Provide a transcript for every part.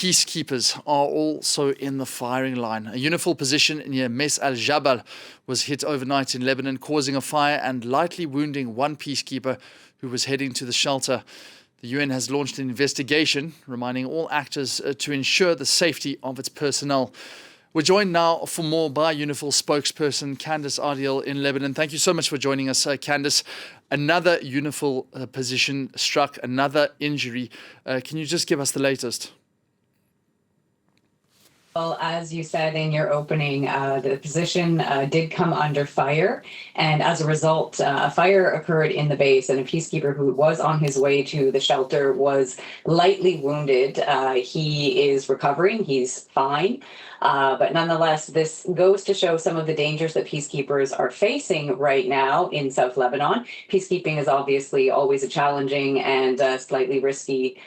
Peacekeepers are also in the firing line. A UNIFIL position near Mais al-Jabal was hit overnight in Lebanon, causing a fire and lightly wounding one peacekeeper who was heading to the shelter. The UN has launched an investigation, reminding all actors to ensure the safety of its personnel. We're joined now for more by UNIFIL spokesperson Kandice Ardiel in Lebanon. Thank you so much for joining us, Kandice. Another UNIFIL position struck, another injury. Can you just give us the latest? Well, as you said in your opening, the position did come under fire, and as a result, a fire occurred in the base, and a peacekeeper who was on his way to the shelter was lightly wounded. He is recovering, he's fine, but nonetheless, this goes to show some of the dangers that peacekeepers are facing right now in South Lebanon. Peacekeeping is obviously always a challenging and slightly risky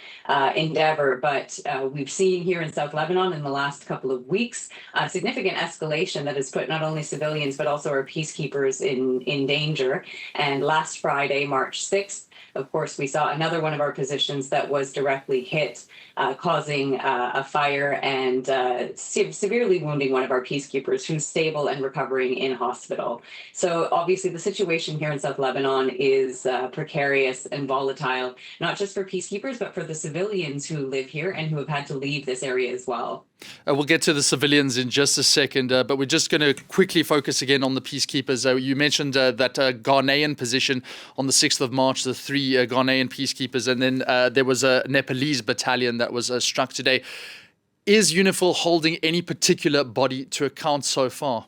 endeavor, but we've seen here in South Lebanon in the last couple of weeks significant escalation that has put not only civilians but also our peacekeepers in danger. And last Friday, March 6th, of course, we saw another one of our positions that was directly hit, causing a fire and severely wounding one of our peacekeepers who's stable and recovering in hospital. So obviously the situation here in South Lebanon is precarious and volatile, not just for peacekeepers, but for the civilians who live here and who have had to leave this area as well. We'll get to the civilians in just a second, but we're just going to quickly focus again on the peacekeepers. You mentioned that Ghanaian position on the 6th of March, the three Ghanaian peacekeepers, and then there was a Nepalese battalion that was struck today. Is UNIFIL holding any particular body to account so far?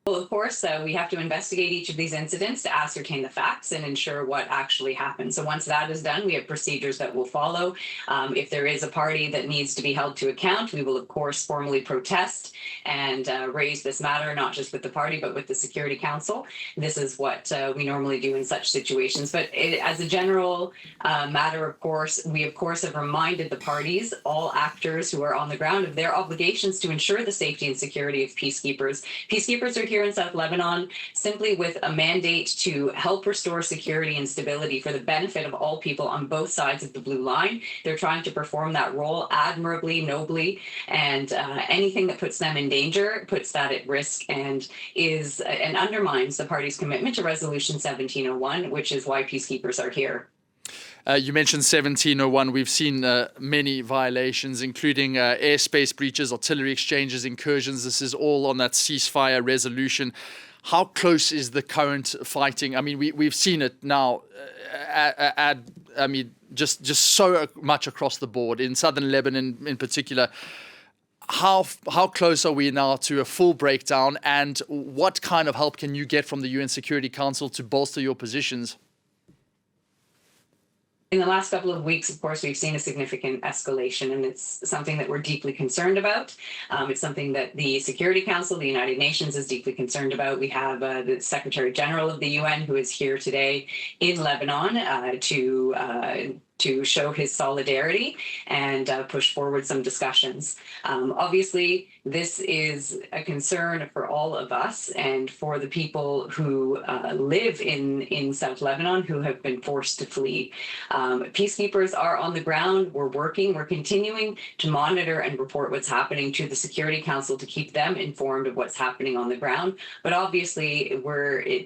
Well, of course, we have to investigate each of these incidents to ascertain the facts and ensure what actually happened. So once that is done, we have procedures that will follow. If there is a party that needs to be held to account, we will, of course, formally protest and raise this matter, not just with the party, but with the Security Council. This is what we normally do in such situations. But as a general matter, of course, we, of course, have reminded the parties, all actors who are on the ground, of their obligations to ensure the safety and security of peacekeepers. Peacekeepers are here in South Lebanon simply with a mandate to help restore security and stability for the benefit of all people on both sides of the blue line. They're trying to perform that role admirably, nobly, and anything that puts them in danger puts that at risk and undermines the party's commitment to Resolution 1701, which is why peacekeepers are here. You mentioned 1701. We've seen many violations, including airspace breaches, artillery exchanges, incursions. This is all on that ceasefire resolution. How close is the current fighting? I mean, we've seen it now. Just so much across the board in southern Lebanon, in particular. How close are we now to a full breakdown? And what kind of help can you get from the UN Security Council to bolster your positions? In the last couple of weeks, of course, we've seen a significant escalation, and it's something that we're deeply concerned about. It's something that the Security Council, the United Nations, is deeply concerned about. We have the Secretary General of the UN, who is here today in Lebanon to show his solidarity and push forward some discussions. Obviously, this is a concern for all of us and for the people who live in South Lebanon who have been forced to flee. Peacekeepers are on the ground. We're working. We're continuing to monitor and report what's happening to the Security Council to keep them informed of what's happening on the ground. But obviously,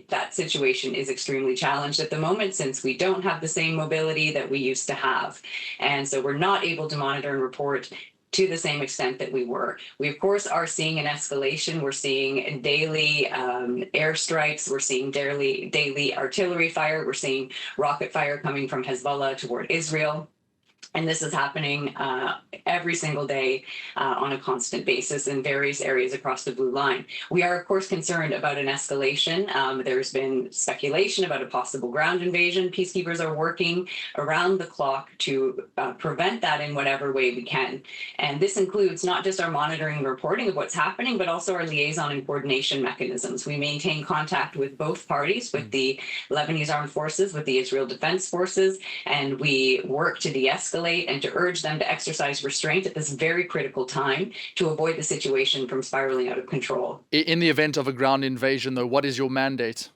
that situation is extremely challenged at the moment since we don't have the same mobility that we used to have. And so we're not able to monitor and report to the same extent that we were. We, of course, are seeing an escalation. We're seeing daily airstrikes. We're seeing daily artillery fire. We're seeing rocket fire coming from Hezbollah toward Israel. And this is happening every single day on a constant basis in various areas across the blue line. We are, of course, concerned about an escalation. There's been speculation about a possible ground invasion. Peacekeepers are working around the clock to prevent that in whatever way we can. And this includes not just our monitoring and reporting of what's happening, but also our liaison and coordination mechanisms. We maintain contact with both parties, with the Lebanese Armed Forces, with the Israel Defense Forces, and we work to de-escalate and to urge them to exercise restraint at this very critical time to avoid the situation from spiraling out of control. In the event of a ground invasion, though, what is your mandate?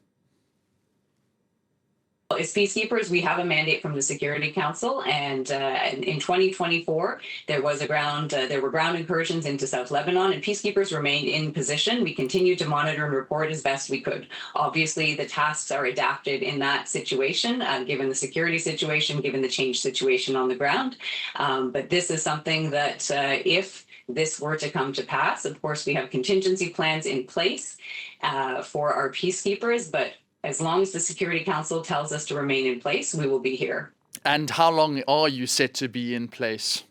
As peacekeepers, we have a mandate from the Security Council, and in 2024, there were ground incursions into South Lebanon, and peacekeepers remained in position. We continued to monitor and report as best we could. Obviously, the tasks are adapted in that situation, given the security situation, given the changed situation on the ground. But this is something that, if this were to come to pass, of course, we have contingency plans in place for our peacekeepers, but as long as the Security Council tells us to remain in place, we will be here. And how long are you set to be in place?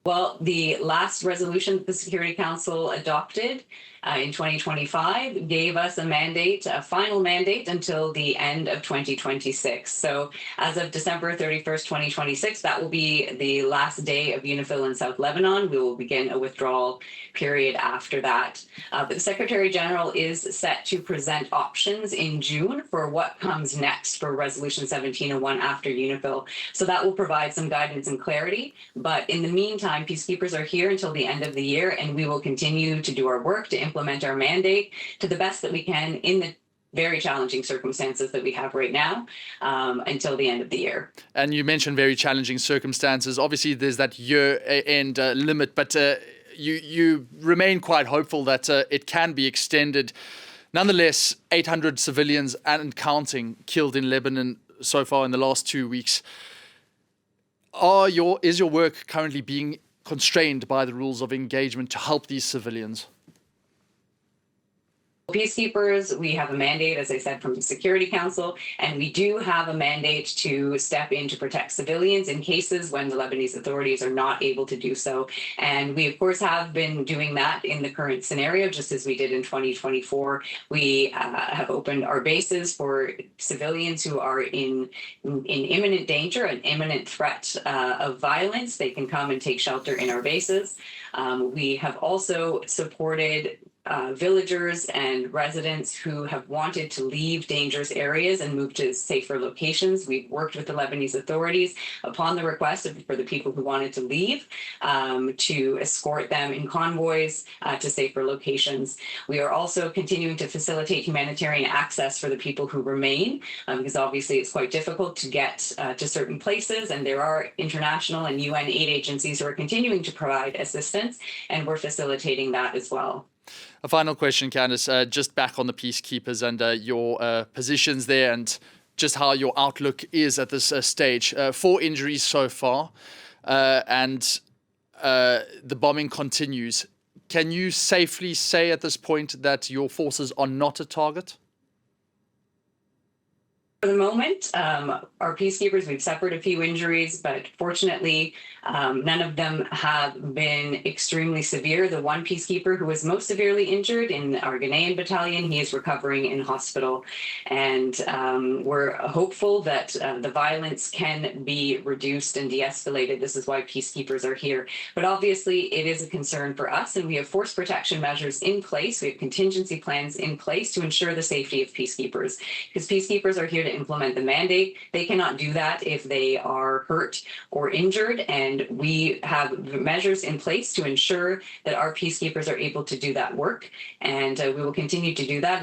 Well, the last resolution that the Security Council adopted in 2025 gave us a mandate, a final mandate, until the end of 2026. So as of December 31st, 2026, that will be the last day of UNIFIL in South Lebanon. We will begin a withdrawal period after that. But the Secretary General is set to present options in June for what comes next for Resolution 1701 after UNIFIL. So that will provide some guidance and clarity. But in the meantime, peacekeepers are here until the end of the year, and we will continue to do our work to implement our mandate to the best that we can in the very challenging circumstances that we have right now, until the end of the year. And you mentioned very challenging circumstances. Obviously, there's that year-end limit, but you remain quite hopeful that it can be extended. Nonetheless, 800 civilians and counting killed in Lebanon so far in the last 2 weeks. Is your work currently being constrained by the rules of engagement to help these civilians? Peacekeepers, we have a mandate, as I said, from the Security Council, and we do have a mandate to step in to protect civilians in cases when the Lebanese authorities are not able to do so. And we, of course, have been doing that in the current scenario, just as we did in 2024. We have opened our bases for civilians who are in imminent danger, an imminent threat of violence. They can come and take shelter in our bases. We have also supported villagers and residents who have wanted to leave dangerous areas and move to safer locations. We've worked with the Lebanese authorities upon the request for the people who wanted to leave, to escort them in convoys to safer locations. We are also continuing to facilitate humanitarian access for the people who remain, because obviously it's quite difficult to get to certain places, and there are international and UN aid agencies who are continuing to provide assistance, and we're facilitating that as well. A final question, Kandice, just back on the peacekeepers and your positions there and just how your outlook is at this stage. 4 injuries so far, and the bombing continues. Can you safely say at this point that your forces are not a target? For the moment, our peacekeepers, we've suffered a few injuries, but fortunately, none of them have been extremely severe. The one peacekeeper who was most severely injured in our Ghanaian battalion, he is recovering in hospital. And we're hopeful that the violence can be reduced and de-escalated. This is why peacekeepers are here. But obviously, it is a concern for us, and we have force protection measures in place. We have contingency plans in place to ensure the safety of peacekeepers, because peacekeepers are here to implement the mandate. They cannot do that if they are hurt or injured, and we have measures in place to ensure that our peacekeepers are able to do that work, and we will continue to do that as